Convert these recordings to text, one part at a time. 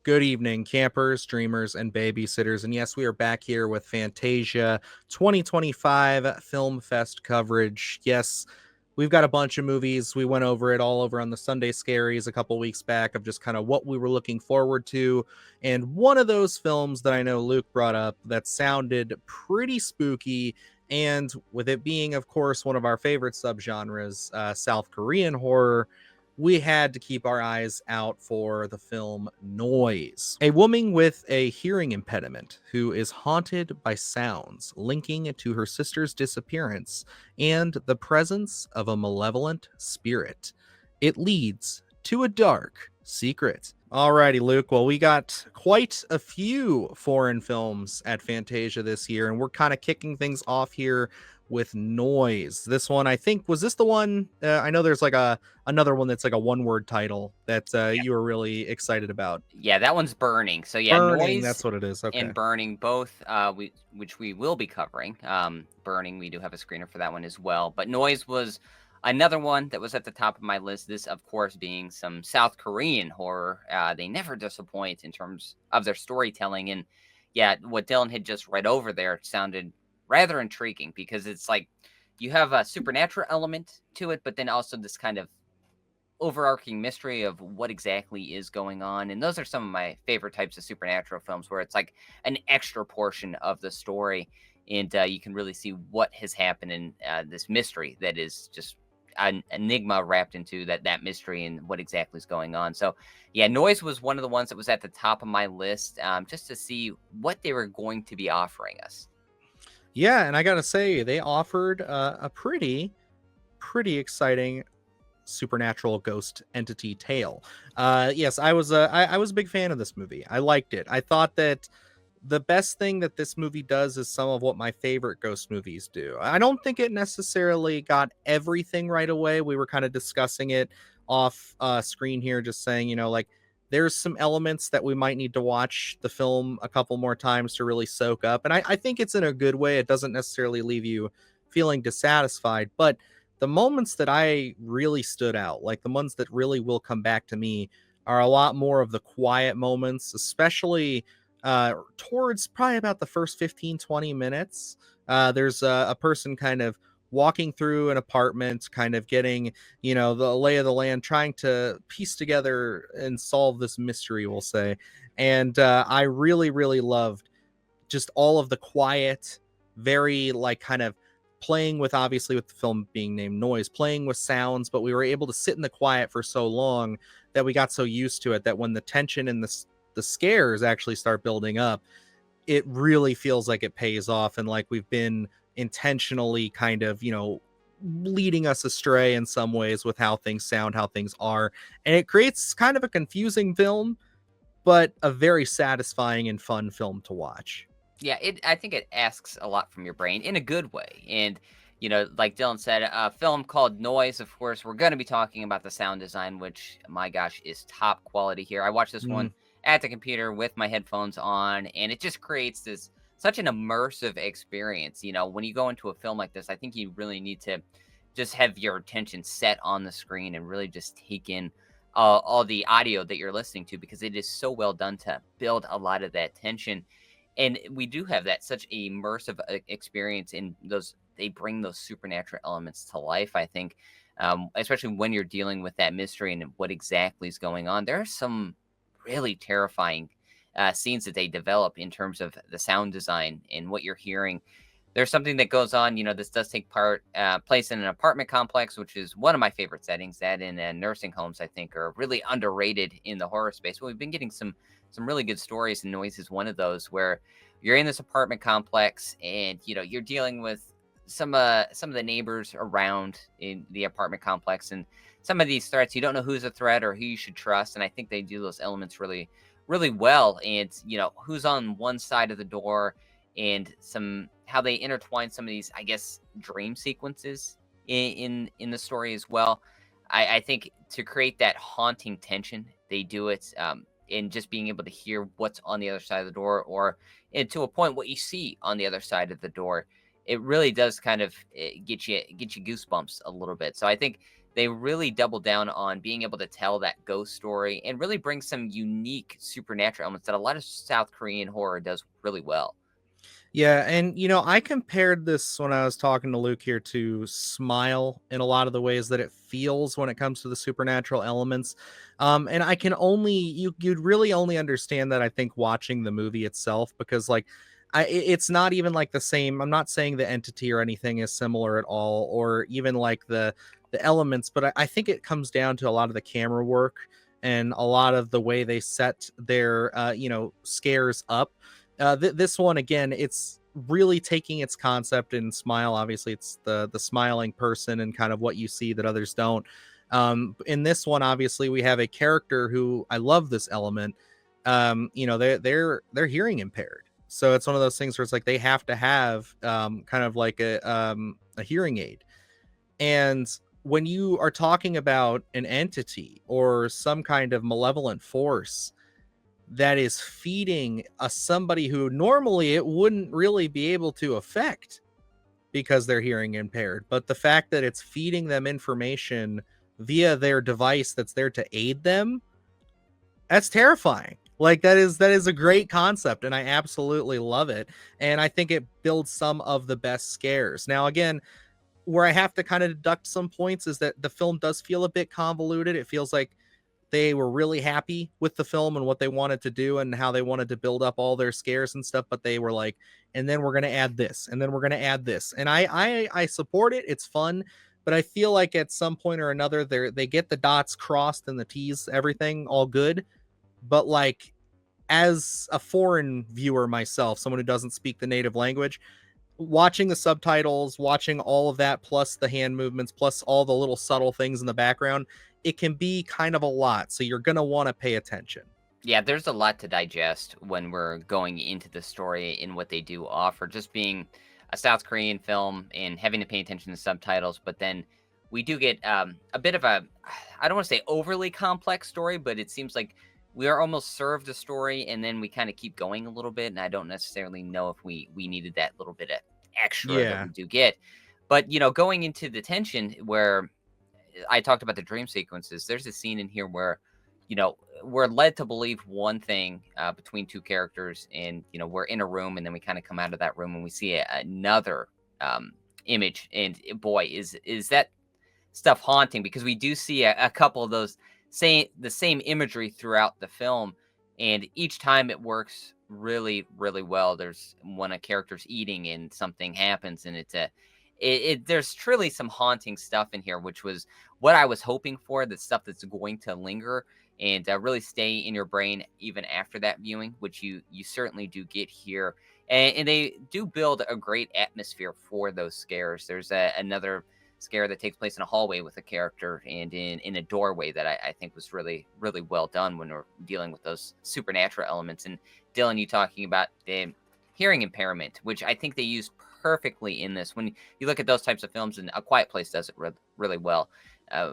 Good evening, campers, dreamers, and babysitters. And yes, we are back here with Fantasia 2025 Film Fest coverage. Yes, we've got a bunch of movies. We went over it all over on the Sunday Scaries a couple weeks back of just kind of what we were looking forward to. And one of those films that I know Luke brought up that sounded pretty spooky, and with it being, of course, one of our favorite subgenres, South Korean horror, we had to keep our eyes out for the film Noise. A woman with a hearing impediment who is haunted by sounds linking to her sister's disappearance and the presence of a malevolent spirit. It leads to a dark secret. Alrighty, Luke. Well, we got quite a few foreign films at Fantasia this year, and we're kind of kicking things off here with Noise. This one, I think, was this the one? I know there's like another one that's like a one-word title that Yeah. you were really excited about. Yeah, that one's Burning. So yeah, Burning, Noise that's what it is. Okay. and Burning both which we will be covering. Burning, we do have a screener for that one as well. But Noise was another one that was at the top of my list. This, of course, being some South Korean horror. They never disappoint in terms of their storytelling. And yeah, what Dylan had just read over there sounded rather intriguing because it's like you have a supernatural element to it, but then also this kind of overarching mystery of what exactly is going on. And those are some of my favorite types of supernatural films where it's like an extra portion of the story, and you can really see what has happened in this mystery that is just an enigma wrapped into that mystery and what exactly is going on. So yeah, Noise was one of the ones that was at the top of my list, just to see what they were going to be offering us. Yeah, and I gotta say, they offered a pretty exciting supernatural ghost entity tale. Yes, I was a big fan of this movie. I liked it. I thought that the best thing that this movie does is some of what my favorite ghost movies do. I don't think it necessarily got everything right away. We were kind of discussing it off screen here, just saying, like, there's some elements that we might need to watch the film a couple more times to really soak up. And I think it's in a good way. It doesn't necessarily leave you feeling dissatisfied, but the moments that I really stood out, like the ones that really will come back to me, are a lot more of the quiet moments, especially towards probably about the first 15-20 minutes. There's a person kind of walking through an apartment, kind of getting, the lay of the land, trying to piece together and solve this mystery, we'll say. And I really, really loved just all of the quiet, very like kind of playing with, obviously with the film being named Noise, playing with sounds, but we were able to sit in the quiet for so long that we got so used to it that when the tension and the scares actually start building up, it really feels like it pays off, and like we've been intentionally kind of, leading us astray in some ways with how things sound, how things are. And it creates kind of a confusing film, but a very satisfying and fun film to watch. Yeah, I think it asks a lot from your brain in a good way. And, like Dylan said, a film called Noise, of course, we're going to be talking about the sound design, which, my gosh, is top quality here. I watched this Mm. one at the computer with my headphones on, and it just creates such an immersive experience. When you go into a film like this, I think you really need to just have your attention set on the screen and really just take in all the audio that you're listening to, because it is so well done to build a lot of that tension. And we do have that such a immersive experience in those. They bring those supernatural elements to life, I think, especially when you're dealing with that mystery and what exactly is going on. There are some really terrifying scenes that they develop in terms of the sound design and what you're hearing. There's something that goes on. This does take place in an apartment complex, which is one of my favorite settings. That in nursing homes, I think, are really underrated in the horror space. But we've been getting some really good stories, and Noise is one of those where you're in this apartment complex and you're dealing with some of the neighbors around in the apartment complex, and some of these threats you don't know who's a threat or who you should trust. And I think they do those elements really really well. And who's on one side of the door, and how they intertwine some of these, I guess, dream sequences in the story as well. I think to create that haunting tension, they do it in just being able to hear what's on the other side of the door, or and to a point what you see on the other side of the door. It really does kind of get you goosebumps a little bit. So I think they really double down on being able to tell that ghost story and really bring some unique supernatural elements that a lot of South Korean horror does really well. Yeah, and I compared this when I was talking to Luke here to Smile in a lot of the ways that it feels when it comes to the supernatural elements. And I can only you'd really only understand that, I think, watching the movie itself, because like it's not even like the same. I'm not saying the entity or anything is similar at all, or even like the elements, but I think it comes down to a lot of the camera work and a lot of the way they set their scares up. This one again, it's really taking its concept in Smile. Obviously, it's the smiling person and kind of what you see that others don't. In this one, obviously, we have a character who, I love this element. They're hearing impaired, so it's one of those things where it's like they have to have kind of like a hearing aid. And when you are talking about an entity or some kind of malevolent force that is feeding somebody who normally it wouldn't really be able to affect because they're hearing impaired, but the fact that it's feeding them information via their device that's there to aid them, that's terrifying. Like that is a great concept, and I absolutely love it. And I think it builds some of the best scares. Now, again, where I have to kind of deduct some points is that the film does feel a bit convoluted. It feels like they were really happy with the film and what they wanted to do and how they wanted to build up all their scares and stuff, but they were like, and then we're going to add this, and then we're going to add this. And I support it. It's fun, but I feel like at some point or another they get the dots crossed and the T's, everything all good. But like, as a foreign viewer myself, someone who doesn't speak the native language, watching the subtitles, watching all of that, plus the hand movements, plus all the little subtle things in the background, it can be kind of a lot. So you're going to want to pay attention. Yeah, there's a lot to digest when we're going into the story and what they do offer. Just being a South Korean film and having to pay attention to subtitles, but then we do get a bit of a, I don't want to say overly complex story, but it seems like we are almost served a story and then we kind of keep going a little bit. And I don't necessarily know if we needed that little bit of extra that Yeah. we do get. But going into the tension where I talked about the dream sequences. There's a scene in here where, we're led to believe one thing between two characters, and we're in a room, and then we kind of come out of that room and we see another image, and boy, is that stuff haunting, because we do see a couple of those the same imagery throughout the film, and each time it works really, really well. There's when a character's eating and something happens, and there's truly some haunting stuff in here, which was what I was hoping for. The stuff that's going to linger and really stay in your brain even after that viewing, which you certainly do get here. And they do build a great atmosphere for those scares. There's another scare that takes place in a hallway with a character and in a doorway that I think was really, really well done when we're dealing with those supernatural elements. And Dylan, you talking about the hearing impairment, which I think they used perfectly in this. When you look at those types of films, and A Quiet Place does it really well,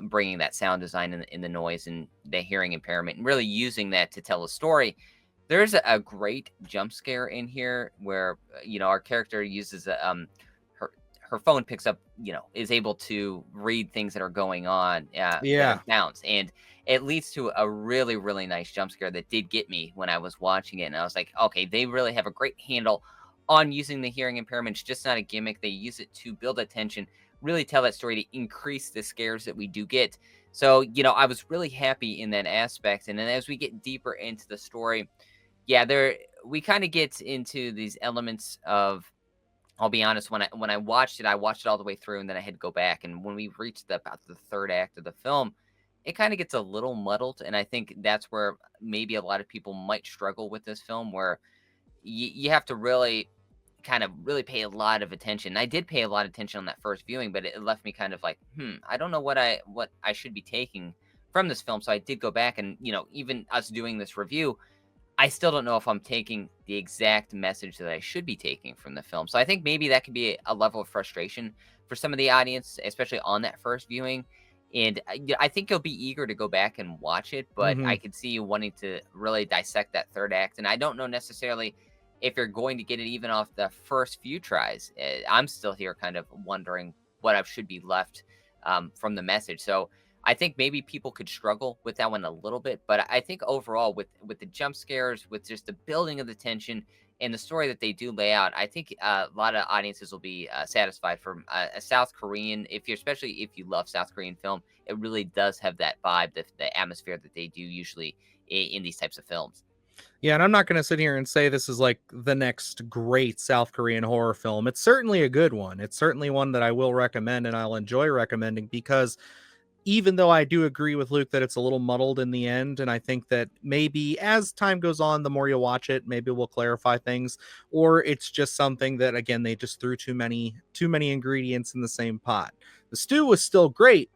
bringing that sound design in the noise and the hearing impairment, and really using that to tell a story. There's a great jump scare in here where our character uses her phone picks up, is able to read things that are going on, that Yeah. are sounds, and it leads to a really, really nice jump scare that did get me when I was watching it. And I was like, okay, they really have a great handle on using the hearing impairment. It's just not a gimmick. They use it to build attention, really tell that story, to increase the scares that we do get. So, I was really happy in that aspect. And then as we get deeper into the story, yeah, we kind of get into these elements of, I'll be honest, when I watched it all the way through, and then I had to go back. And when we reached about the third act of the film, it kind of gets a little muddled. And I think that's where maybe a lot of people might struggle with this film, where you have to really kind of really pay a lot of attention. I did pay a lot of attention on that first viewing, but it left me kind of like, I don't know what I should be taking from this film. So I did go back, and even us doing this review, I still don't know if I'm taking the exact message that I should be taking from the film. So I think maybe that could be a level of frustration for some of the audience, especially on that first viewing. And I think you'll be eager to go back and watch it, but Hmm. I could see you wanting to really dissect that third act. And I don't know necessarily if you're going to get it even off the first few tries. I'm still here kind of wondering what I should be left from the message. So I think maybe people could struggle with that one a little bit, but I think overall with the jump scares, with just the building of the tension and the story that they do lay out, I think a lot of audiences will be satisfied. From a South Korean, if you're especially if you love South Korean film, it really does have that vibe, the atmosphere that they do usually in these types of films. Yeah, and I'm not going to sit here and say this is like the next great South Korean horror film. It's certainly a good one. It's certainly one that I will recommend and I'll enjoy recommending, because even though I do agree with Luke that it's a little muddled in the end, and I think that maybe as time goes on, the more you watch it, maybe we'll clarify things, or it's just something that, again, they just threw too many ingredients in the same pot. The stew was still great,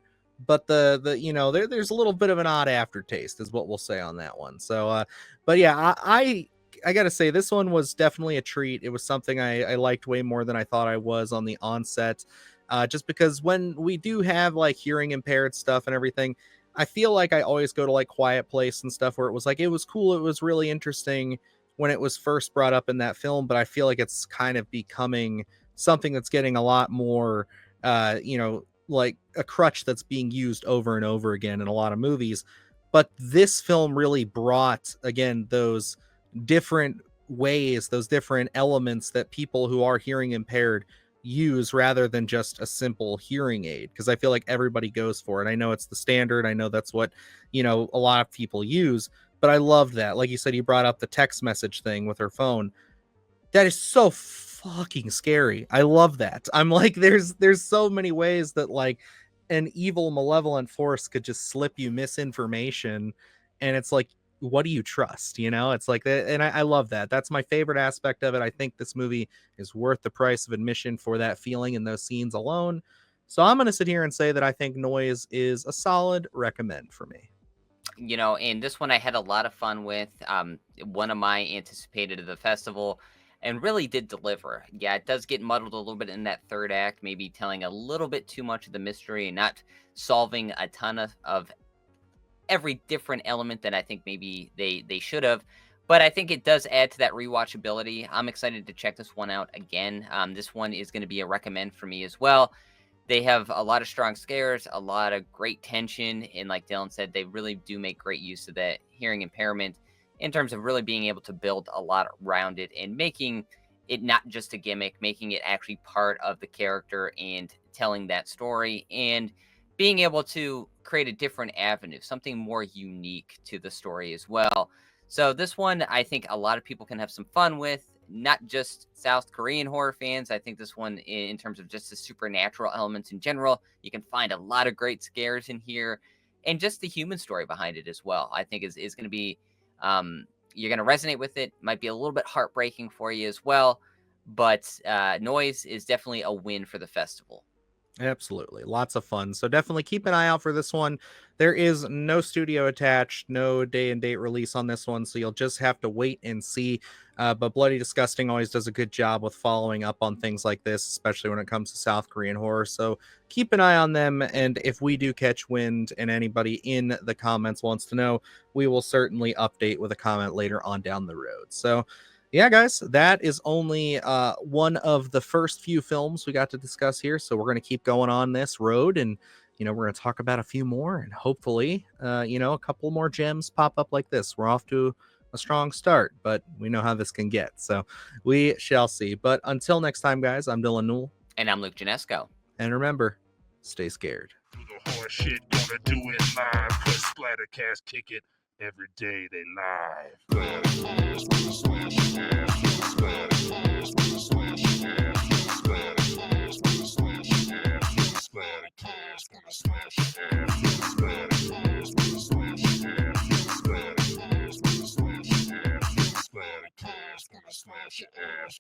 but there's a little bit of an odd aftertaste, is what we'll say on that one. So, but yeah, I gotta say this one was definitely a treat. It was something I liked way more than I thought I was on the onset, just because when we do have like hearing impaired stuff and everything, I feel like I always go to like Quiet Place and stuff where it was like, it was cool, it was really interesting when it was first brought up in that film, but I feel like it's kind of becoming something that's getting a lot more, like a crutch that's being used over and over again in a lot of movies. But this film really brought, again, those different ways, those different elements that people who are hearing impaired use, rather than just a simple hearing aid, because I feel like everybody goes for it. I know it's the standard, I know that's what a lot of people use, but I love that, like you said, you brought up the text message thing with her phone. That is so fucking scary. I love that. I'm like, there's so many ways that like an evil malevolent force could just slip you misinformation, and it's like, what do you trust? It's like that, and I love that. That's my favorite aspect of it. I think this movie is worth the price of admission for that feeling in those scenes alone. So I'm gonna sit here and say that I think Noise is a solid recommend for me. And this one I had a lot of fun with. One of my anticipated of the festival, and really did deliver. Yeah, it does get muddled a little bit in that third act, maybe telling a little bit too much of the mystery and not solving a ton of every different element that I think maybe they should have. But I think it does add to that rewatchability. I'm excited to check this one out again. This one is going to be a recommend for me as well. They have a lot of strong scares, a lot of great tension, and like Dylan said, they really do make great use of that hearing impairment in terms of really being able to build a lot around it and making it not just a gimmick, making it actually part of the character and telling that story, and being able to create a different avenue, something more unique to the story as well. So this one, I think a lot of people can have some fun with, not just South Korean horror fans. I think this one, in terms of just the supernatural elements in general, you can find a lot of great scares in here, and just the human story behind it as well. I think is going to be, you're going to resonate with it. Might be a little bit heartbreaking for you as well, but Noise is definitely a win for the festival. Absolutely. Lots of fun. So definitely keep an eye out for this one. There is no studio attached, no day and date release on this one. So you'll just have to wait and see. But Bloody Disgusting always does a good job with following up on things like this, especially when it comes to South Korean horror. So keep an eye on them. And if we do catch wind and anybody in the comments wants to know, we will certainly update with a comment later on down the road. So yeah, guys, that is only one of the first few films we got to discuss here. So we're going to keep going on this road, and we're going to talk about a few more, and hopefully, a couple more gems pop up like this. We're off to a strong start, but we know how this can get. So we shall see. But until next time, guys, I'm Dylan Newell. And I'm Luke Janesco. And remember, stay scared. Do the horror shit, gonna do it live. Cause Splattercast kick it every day they live. Splattercast, gonna smash your ass. Splattercast, gonna smash your ass. Splattercast, gonna smash your ass. Splattercast, gonna smash your ass. Splattercast, gonna smash your ass. Splattercast, gonna smash your ass. Splattercast, gonna smash your ass.